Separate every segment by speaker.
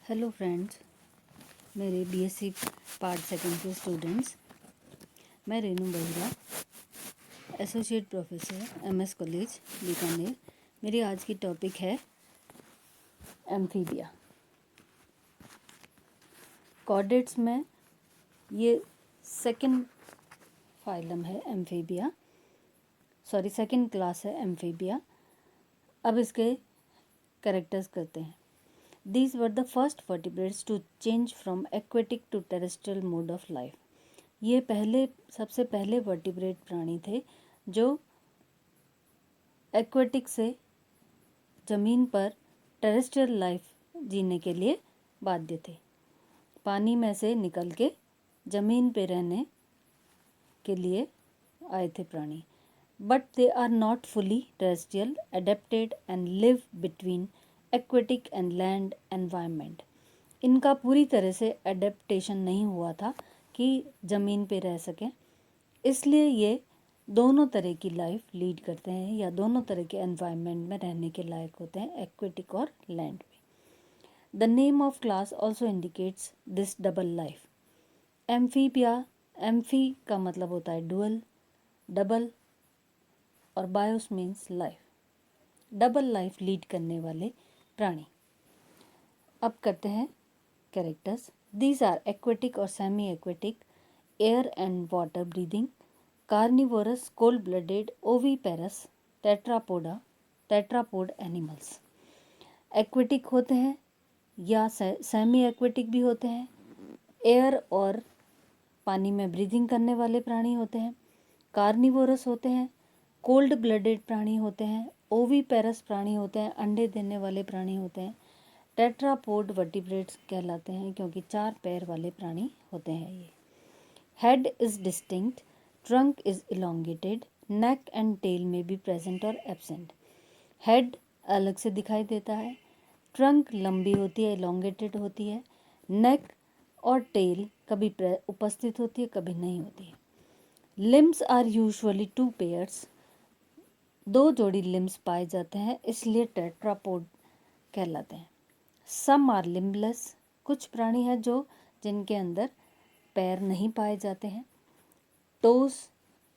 Speaker 1: Hello friends, मेरे BSc part second के students. मैं Renu Bahira, associate professor MS college Bikaner. मेरी आज की टॉपिक है एम्फीबिया। कॉर्डेट्स में ये सेकंड फाइलम है एम्फीबिया, सेकंड क्लास है एम्फीबिया। अब इसके कैरेक्टर्स करते हैं। These were the first vertebrates to change from aquatic to terrestrial mode of life. ये सबसे पहले वर्टिब्रेट प्राणी थे जो एक्वेटिक से ज़मीन पर टेरेस्ट्रियल लाइफ जीने के लिए बाध्य थे। पानी में से निकल के ज़मीन पे रहने के लिए आए थे प्राणी। But they are not fully terrestrial, adapted and live between aquatic and land environment. इनका पूरी तरह से एडेप्टेशन नहीं हुआ था कि ज़मीन पे रह सकें, इसलिए ये दोनों तरह की लाइफ लीड करते हैं या दोनों तरह के एनवायरनमेंट में रहने के लायक होते हैं, एक्वेटिक और लैंड पे। The name of class also indicates this double life. Amphibia, amphi का मतलब होता है डुअल, डबल, और BIOS means life. Double life lead करने वाले प्राणी। अब करते हैं कैरेक्टर्स। दीज आर एक्वेटिक और semi aquatic, air and water breathing, carnivorous, cold blooded, oviparous, tetrapod animals. Aquatic होते हैं या सेमी एक्वेटिक भी होते हैं। एयर और पानी में ब्रीदिंग करने वाले प्राणी होते हैं। कार्निवोरस होते हैं, कोल्ड ब्लडेड प्राणी होते हैं, ओवीपेरस प्राणी होते हैं, अंडे देने वाले प्राणी होते हैं। टेट्रापोड वर्टिब्रेट्स कहलाते हैं क्योंकि 4 पैर वाले प्राणी होते हैं ये। Head is distinct, trunk is elongated, neck and tail में बी प्रेजेंट और एब्सेंट। हेड अलग से दिखाई देता है, ट्रंक लंबी होती है, इलोंगेटेड होती है, नेक और टेल कभी उपस्थित होती है, कभी नहीं होती है। लिम्स आर यूजुअली 2 पेयर्स, 2 जोड़ी लिम्स पाए जाते हैं, इसलिए टेट्रापोड कहलाते हैं। सम आर लिम्बलेस, कुछ प्राणी हैं जिनके अंदर पैर नहीं पाए जाते हैं। टोज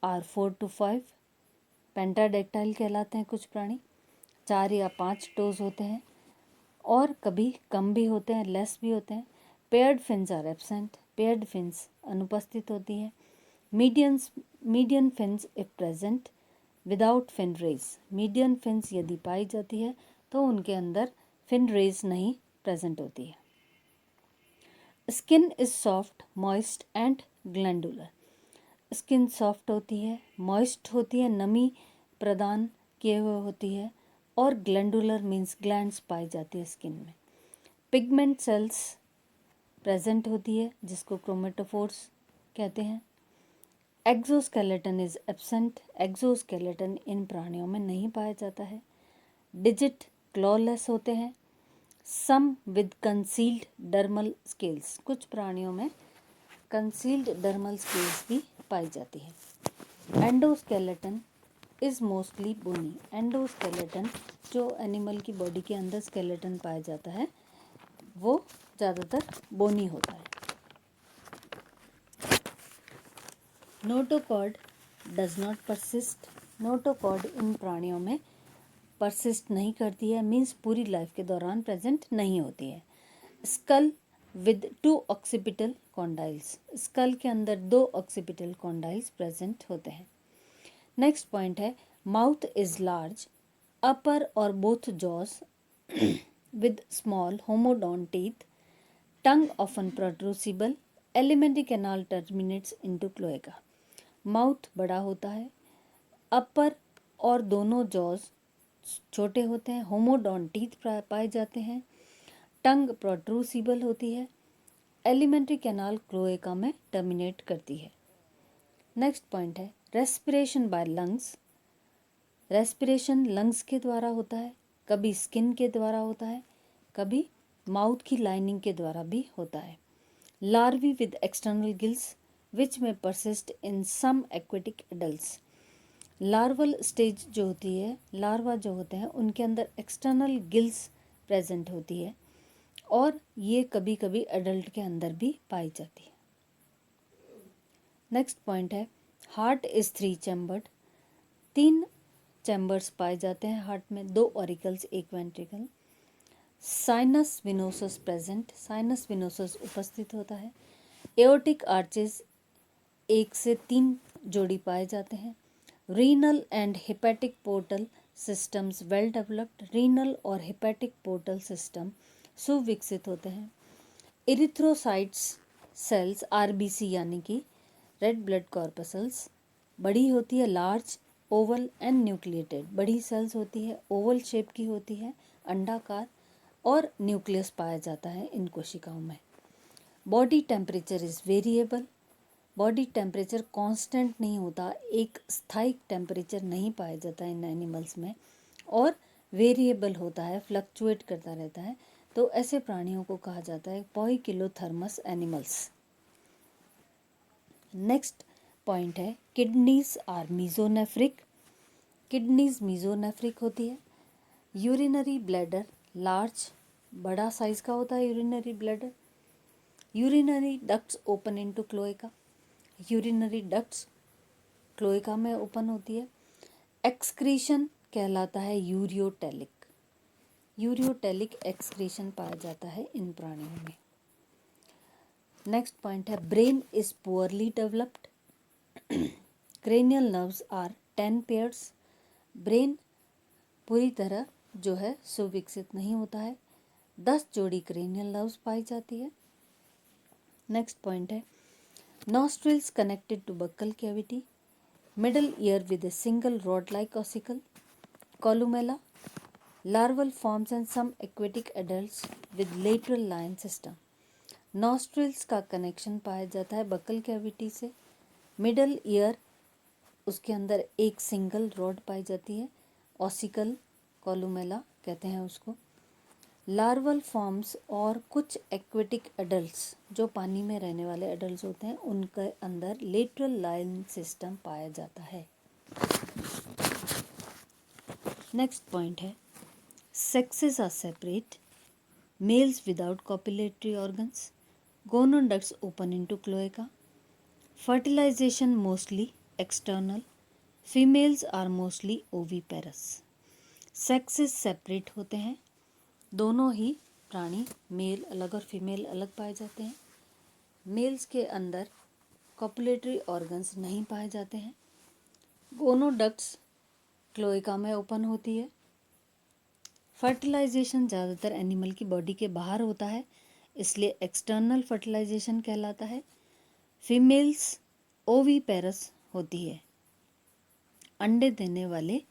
Speaker 1: आर 4 to 5, पेंटाडेक्टाइल कहलाते हैं कुछ प्राणी। 4 या 5 टोज होते हैं और कभी कम भी होते हैं, लेस भी होते हैं। Paired fins are absent, paired fins अनुपस्थित होती है। Median fins if present, without fin rays. Median fins यदि पाई जाती है तो उनके अंदर फिन रेज नहीं प्रेजेंट होती है। Skin is soft, moist and glandular. Skin soft होती है, मॉइस्ट होती है, नमी प्रदान किए हुए होती है, और ग्लैंडुलर मीन्स ग्लैंड्स पाई जाती है स्किन में। पिगमेंट सेल्स प्रेजेंट होती है जिसको क्रोमेटोफोर्स कहते हैं। एक्सोस्केलेटन इज एब्सेंट, एक्सोस्केलेटन इन प्राणियों में नहीं पाया जाता है। डिजिट क्लॉलेस होते हैं। Some with concealed dermal scales, कुछ प्राणियों में कंसील्ड डर्मल स्केल्स भी पाई जाती है। Endoskeleton is mostly bony. Endoskeleton जो एनिमल की बॉडी के अंदर स्केलेटन पाया जाता है वो ज़्यादातर बोनी होता है। Notochord does not persist. Notochord इन प्राणियों में परसिस्ट नहीं करती है, मीन्स पूरी लाइफ के दौरान प्रेजेंट नहीं होती है। Skull with 2 occipital condyles, skull के अंदर 2 ऑक्सीपिटल कॉन्डाइल्स प्रेजेंट होते हैं। नेक्स्ट पॉइंट है माउथ इज लार्ज, अपर और both jaws with small homodont teeth, tongue often protrusible, alimentary canal terminates into cloaca। Mouth बड़ा होता है, अपर और दोनों जॉज छोटे होते हैं, होमोडॉन्ट टीथ पाए जाते हैं, टंग प्रोट्रूसिबल होती है, एलिमेंट्री कैनाल क्लोएका में टर्मिनेट करती है। नेक्स्ट पॉइंट है respiration by lungs. Respiration lungs के द्वारा होता है, कभी स्किन के द्वारा होता है, कभी माउथ की लाइनिंग के द्वारा भी होता है। Larvae with external gills which में persist in some aquatic adults. Larval stage जो होती है, लार्वा जो होते हैं उनके अंदर एक्सटर्नल गिल्स प्रेजेंट होती है और ये कभी कभी एडल्ट के अंदर भी पाई जाती है। नेक्स्ट पॉइंट है हार्ट इज़ 3 चैम्बर्ड। 3 चैम्बर्स पाए जाते हैं हार्ट में, 2 auricles, 1 ventricle. Sinus venosus present, sinus venosus उपस्थित होता है। एओर्टिक आर्चेस 1 से 3 जोड़ी पाए जाते हैं। Renal and hepatic portal systems well developed, renal और हेपेटिक पोर्टल सिस्टम सुविकसित होते हैं। इरिथ्रोसाइट्स सेल्स आरबीसी यानी कि रेड ब्लड कॉर्पसल्स बड़ी होती है, लार्ज ओवल एंड न्यूक्लिएटेड, बड़ी सेल्स होती है, ओवल शेप की होती है, अंडाकार, और न्यूक्लियस पाया जाता है इन कोशिकाओं में। Body temperature is variable, body temperature constant नहीं होता, एक स्थायी टेम्परेचर नहीं पाया जाता इन एनिमल्स में, और वेरिएबल होता है, फ्लक्चुएट करता रहता है। तो ऐसे प्राणियों को कहा जाता है पॉइकिलोथर्मस एनिमल्स। नेक्स्ट पॉइंट है kidneys are mesonephric, kidneys mesonephric होती है। यूरिनरी ब्लैडर लार्ज, बड़ा साइज का होता है urinary bladder. Urinary ducts open into cloaca, urinary ducts cloaca में ओपन होती है। एक्सक्रीशन कहलाता है यूरियोटेलिक, यूरियोटेलिक एक्सक्रीशन पाया जाता है इन प्राणियों में। नेक्स्ट पॉइंट है brain is poorly developed, cranial nerves are 10 pairs, brain पूरी तरह जो है सुविकसित नहीं होता है, 10 जोड़ी क्रेनियल नर्व्स पाई जाती है। नेक्स्ट पॉइंट है nostrils connected to buccal cavity, middle ear with a single rod like ossicle, columella, larval forms and some aquatic adults with lateral line system. Nostrils का कनेक्शन पाया जाता है बक्कल कैविटी से, middle ear उसके अंदर एक single rod पाई जाती है, ऑसिकल कोलुमेला कहते हैं उसको। लार्वल फॉर्म्स और कुछ एक्वेटिक एडल्ट्स जो पानी में रहने वाले एडल्ट्स होते हैं उनके अंदर लेटरल लाइन सिस्टम पाया जाता है। नेक्स्ट पॉइंट है sexes are separate, males without copulatory organs, gonoducts open into cloaca, fertilization mostly external, females are mostly oviparous. Sexes separate होते हैं, दोनों ही प्राणी मेल अलग और फीमेल अलग पाए जाते हैं। मेल्स के अंदर कॉपुलेटरी ऑर्गन्स नहीं पाए जाते हैं। गोनोडक्ट्स क्लोएका में ओपन होती है। फर्टिलाइजेशन ज़्यादातर एनिमल की बॉडी के बाहर होता है, इसलिए एक्सटर्नल फर्टिलाइजेशन कहलाता है। फीमेल्स ओवीपेरस होती है, अंडे देने वाले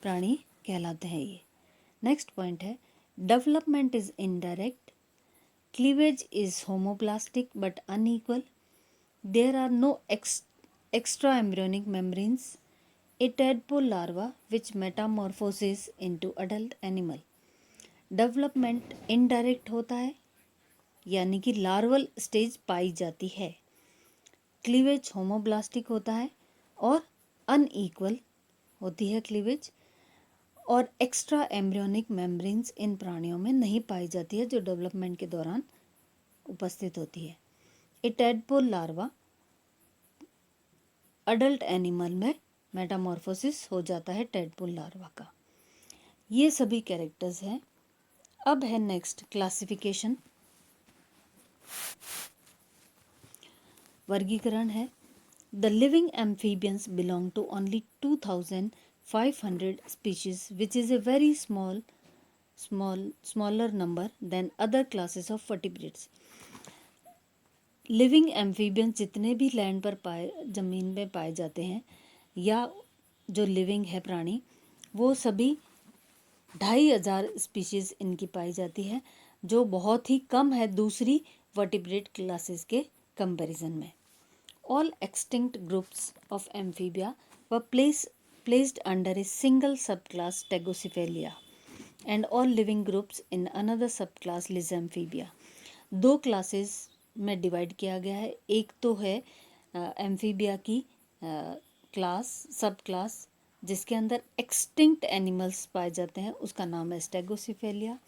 Speaker 1: प्राणी कहलाते हैं ये। नेक्स्ट पॉइंट है development is indirect, cleavage is holoblastic but unequal, there are no extra embryonic membranes, a tadpole larva which metamorphoses into adult animal। Development indirect होता है यानी कि लार्वल स्टेज पाई जाती है, क्लीवेज होमोब्लास्टिक होता है और अनइक्वल होती है क्लीवेज, और एक्स्ट्रा एम्ब्रियोनिक मेम्ब्रेन्स इन प्राणियों में नहीं पाई जाती है जो डेवलपमेंट के दौरान उपस्थित होती है। ए टैडपोल लार्वा अडल्ट एनिमल में मेटामॉर्फोसिस हो जाता है टैडपोल लार्वा का। ये सभी कैरेक्टर्स हैं। अब है नेक्स्ट क्लासिफिकेशन, वर्गीकरण है। The living amphibians belong to only 2500 species which is a very smaller number than other classes of vertebrates। Living amphibians जितने भी लैंड पर ज़मीन में पाए जाते हैं या जो लिविंग है प्राणी, वो सभी 2500 स्पीशीज़ इनकी पाई जाती है, जो बहुत ही कम है दूसरी वर्टिब्रेट क्लासेस के कंपैरिजन में। All extinct groups of amphibia were placed under a single subclass Stegocephalia and all living groups in another subclass Lysamphibia। 2 classes में डिवाइड किया गया है, एक तो है एम्फीबिया की क्लास सब क्लास जिसके अंदर एक्सटिंक्ट एनिमल्स पाए जाते हैं, उसका नाम है स्टेगोसिफेलिया,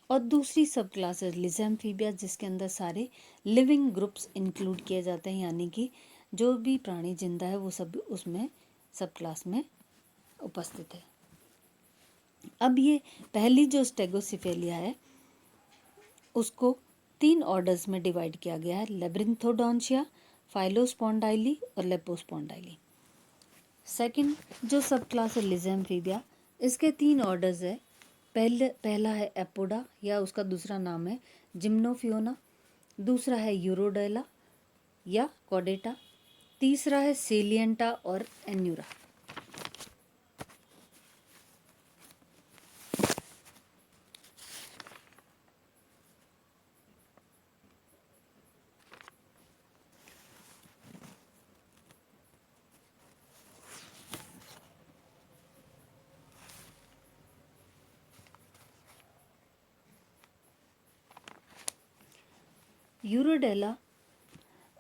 Speaker 1: और दूसरी सब क्लास है लिज़ेम्फीबिया, जिसके अंदर सारे लिविंग ग्रुप्स इंक्लूड किए जाते हैं, यानी कि जो भी प्राणी जिंदा है वो सब उसमें सब क्लास में उपस्थित है। अब ये पहली जो स्टेगोसिफेलिया है उसको 3 ऑर्डर्स में डिवाइड किया गया है, लेब्रिंथोडोंशिया, फाइलोस्पोंडाइली और लेपोस्पोंडाइली। सेकंड जो सब क्लास है लिज़ेम्फीबिया, इसके 3 ऑर्डर्स है। पहला है एपोडा या उसका दूसरा नाम है जिम्नोफियोना, दूसरा है यूरोडेला या कॉडेटा, तीसरा है सेलियंटा और एन्यूरा। यूरोडेला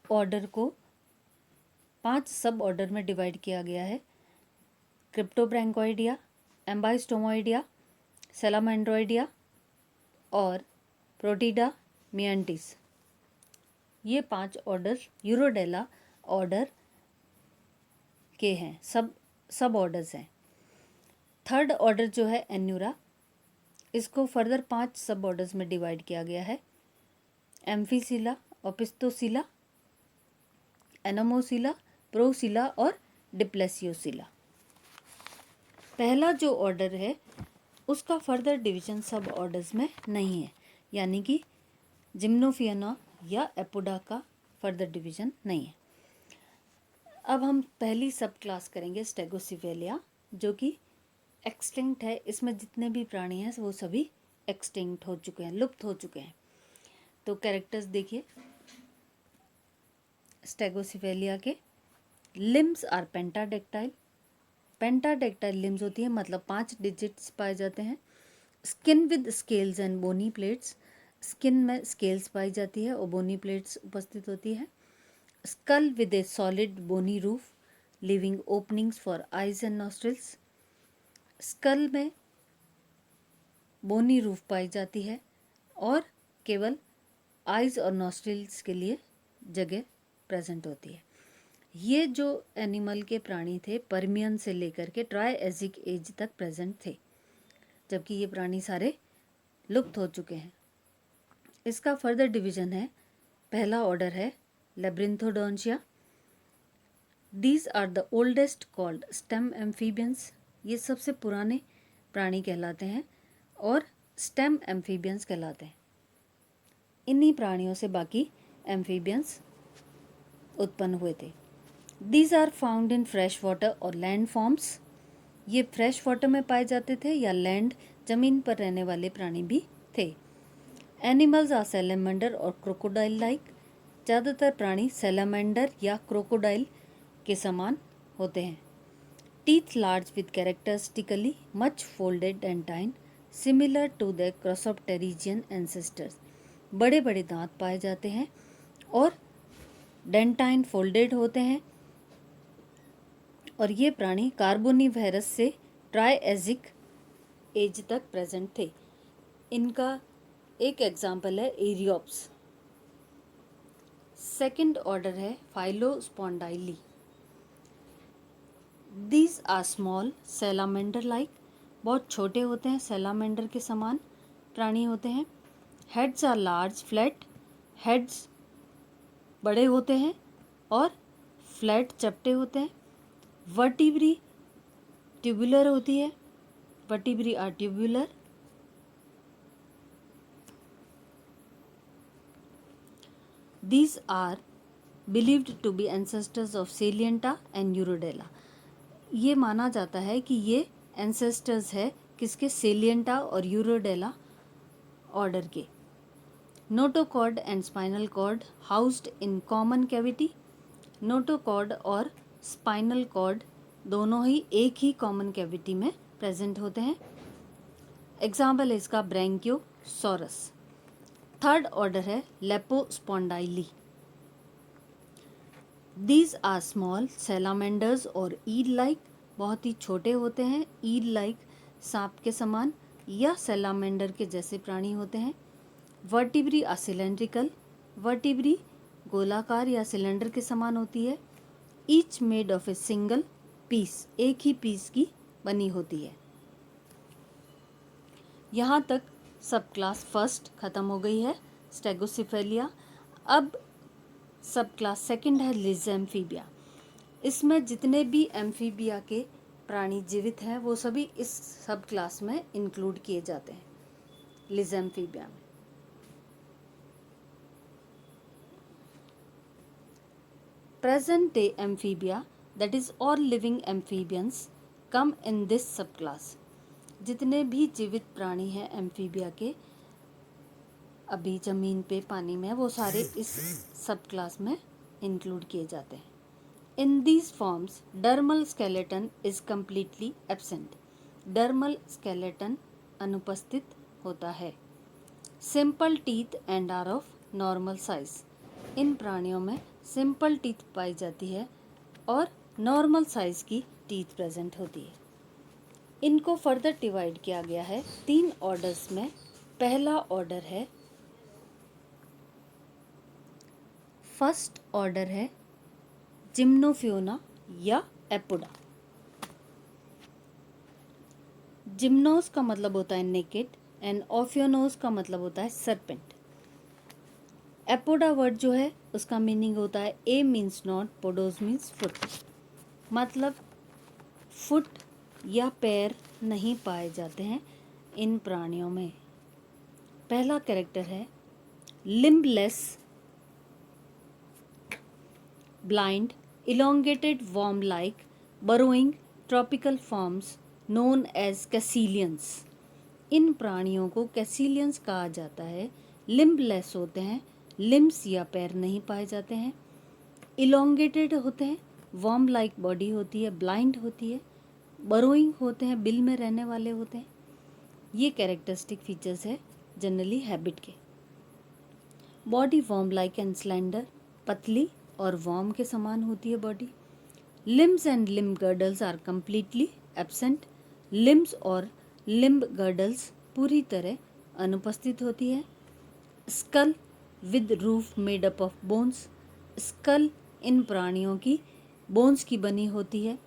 Speaker 1: ऑर्डर को 5 सब ऑर्डर में डिवाइड किया गया है, क्रिप्टोब्रैंकोइडिया, एम्बाइस्टोमोइडिया, सैलामेंड्रोइडिया और प्रोटीडा मियंटिस। ये 5 ऑर्डर यूरोडेला ऑर्डर के हैं, सब ऑर्डर्स हैं। थर्ड ऑर्डर जो है एन्यूरा, इसको फर्दर 5 सब ऑर्डर्स में डिवाइड किया गया है, एम्फीसिला, ओपिस्तोसिला, एनोमोसिला, प्रोसिला और डिप्लेसियोसिला। पहला जो ऑर्डर है उसका फर्दर डिवीजन सब ऑर्डर्स में नहीं है, यानी कि जिम्नोफियोना या एपोडा का फर्दर डिवीजन नहीं है। अब हम पहली सब क्लास करेंगे स्टेगोसिफेलिया, जो कि एक्सटिंक्ट है। इसमें जितने भी प्राणी हैं वो सभी एक्सटिंक्ट हो चुके हैं, लुप्त हो चुके हैं। तो कैरेक्टर्स देखिए स्टेगोसिफेलिया के। Limbs are pentadactyl, pentadactyl limbs होती है, मतलब 5 डिजिट्स पाए जाते हैं। Skin with scales and bony plates, skin में स्केल्स पाई जाती है और बोनी प्लेट्स उपस्थित होती है। Skull with a solid bony roof living openings for eyes and nostrils, skull में बोनी रूफ पाई जाती है और केवल आइज और नॉस्ट्रिल्स के लिए जगह प्रेजेंट होती है। ये जो एनिमल के प्राणी थे परमियन से लेकर के ट्राइएजिक एज तक प्रेजेंट थे, जबकि ये प्राणी सारे लुप्त हो चुके हैं। इसका फर्दर डिवीजन है, पहला ऑर्डर है labyrinthodontia. These are the oldest called stem amphibians, ये सबसे पुराने प्राणी कहलाते हैं और स्टेम एम्फीबियंस कहलाते हैं। इन्हीं प्राणियों से बाकी एम्फीबियंस उत्पन्न हुए थे। These are found in fresh water और लैंड फॉर्म्स, ये फ्रेश वाटर में पाए जाते थे या लैंड जमीन पर रहने वाले प्राणी भी थे। एनिमल्स आर सैलामेंडर और क्रोकोडाइल लाइक, ज़्यादातर प्राणी सैलामेंडर या क्रोकोडाइल के समान होते हैं। Teeth large with characteristically much folded dentine similar to the crossopterygian ancestors, बड़े बड़े दांत पाए जाते हैं और डेंटाइन फोल्डेड होते हैं। और ये प्राणी कार्बोनिफेरस से ट्राइएजिक एज तक प्रेजेंट थे। इनका एक एग्जाम्पल है एरियोप्स। सेकंड ऑर्डर है phyllospondyli. These are small salamander like, बहुत छोटे होते हैं, सैलामेंडर के समान प्राणी होते हैं। Heads are large flat, heads बड़े होते हैं और फ्लैट चपटे होते हैं। वर्टिब्री ट्यूबुलर होती है, vertebrae are tubular. These are believed to be ancestors of Salienta and Urodela. ये माना जाता है कि ये एंसेस्टर्स है किसके, सेलियंटा और यूरोडेला ऑर्डर के। Notochord and spinal cord housed in common cavity, notochord और स्पाइनल कॉर्ड दोनों ही एक ही कॉमन कैविटी में प्रेजेंट होते हैं। एग्जाम्पल है इसका ब्रैंकियोसॉरस। थर्ड ऑर्डर है Lepospondyli. These are small salamanders और ईल लाइक, बहुत ही छोटे होते हैं, ईल लाइक सांप के समान या सैलामेंडर के जैसे प्राणी होते हैं। वर्टिब्री असिलेंड्रिकल, वर्टिब्री गोलाकार या सिलेंडर के समान होती है। Each made of a single piece, एक ही पीस की बनी होती है। यहाँ तक सब क्लास फर्स्ट खत्म हो गई है, स्टेगोसिफेलिया। अब सब क्लास सेकंड है लिज़ेम्फीबिया। इसमें जितने भी एम्फीबिया के प्राणी जीवित हैं वो सभी इस सब क्लास में इंक्लूड किए जाते हैं, लिज़ेम्फीबिया में। Present day amphibia, that is all living amphibians, come in this subclass. जितने भी जीवित प्राणी हैं एम्फीबिया के अभी ज़मीन पे पानी में, वो सारे इस सब क्लास में इंक्लूड किए जाते हैं। In these forms dermal skeleton is completely absent. Dermal skeleton अनुपस्थित होता है। Simple teeth and are of normal size. इन प्राणियों में सिंपल टीथ पाई जाती है और नॉर्मल साइज की टीथ प्रेजेंट होती है। इनको फर्दर डिवाइड किया गया है 3 ऑर्डर्स में। पहला ऑर्डर है, फर्स्ट ऑर्डर है जिम्नोफियोना या एपोडा। जिम्नोस का मतलब होता है नेकेड एंड ऑफियोनोस का मतलब होता है सरपेंट। एपोडा वर्ड जो है उसका मीनिंग होता है ए मीन्स नॉट, पोडोस मीन्स फुट, मतलब फुट या पैर नहीं पाए जाते हैं इन प्राणियों में। पहला कैरेक्टर है limbless, blind, elongated worm like, burrowing, tropical forms known as caecilians. इन प्राणियों को कैसिलियंस कहा जाता है। लिम्बलेस होते हैं, लिम्स या पैर नहीं पाए जाते हैं, इलोंगेटेड होते हैं, वर्म लाइक बॉडी होती है, ब्लाइंड होती है, बरोइंग होते हैं, बिल में रहने वाले होते हैं। ये कैरेक्टरिस्टिक फीचर्स है जनरली हैबिट के। Body worm like and slender, पतली और वर्म के समान होती है body. Limbs and limb girdles are completely absent. Limbs और लिम्ब गर्डल्स पूरी तरह अनुपस्थित होती है। Skull with roof made up of bones. Skull इन प्राणियों की बोन्स की बनी होती है।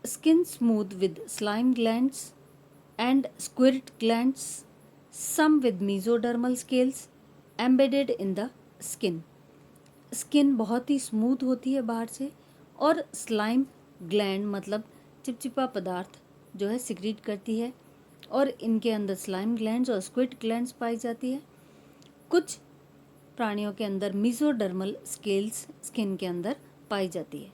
Speaker 1: Skin smooth with slime glands and squirt glands, some with mesodermal scales embedded in the skin. Skin बहुत ही स्मूथ होती है बाहर से, और स्लाइम ग्लैंड मतलब चिपचिपा पदार्थ जो है सिक्रीट करती है, और इनके अंदर स्लाइम ग्लैंड्स और स्क्विड ग्लैंड्स पाई जाती है। कुछ प्राणियों के अंदर मीजोडर्मल स्केल्स स्किन के अंदर पाई जाती है।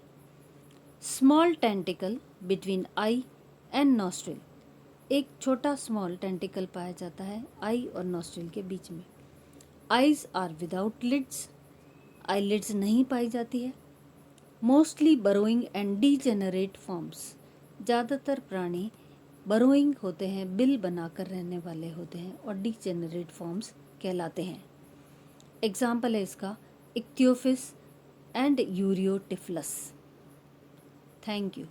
Speaker 1: Small tentacle between I and nostril, एक छोटा स्मॉल टेंटिकल पाया जाता है आई और नॉस्ट्रिल के बीच में। Eyes are without lids, eyelids नहीं पाई जाती है। Mostly burrowing and degenerate forms, ज़्यादातर प्राणी बरोइंग होते हैं, बिल बनाकर रहने वाले होते हैं और डीजेनरेट फॉर्म्स कहलाते हैं। एग्जाम्पल है इसका Ichthyophis and Uraeotyphlus. Thank you.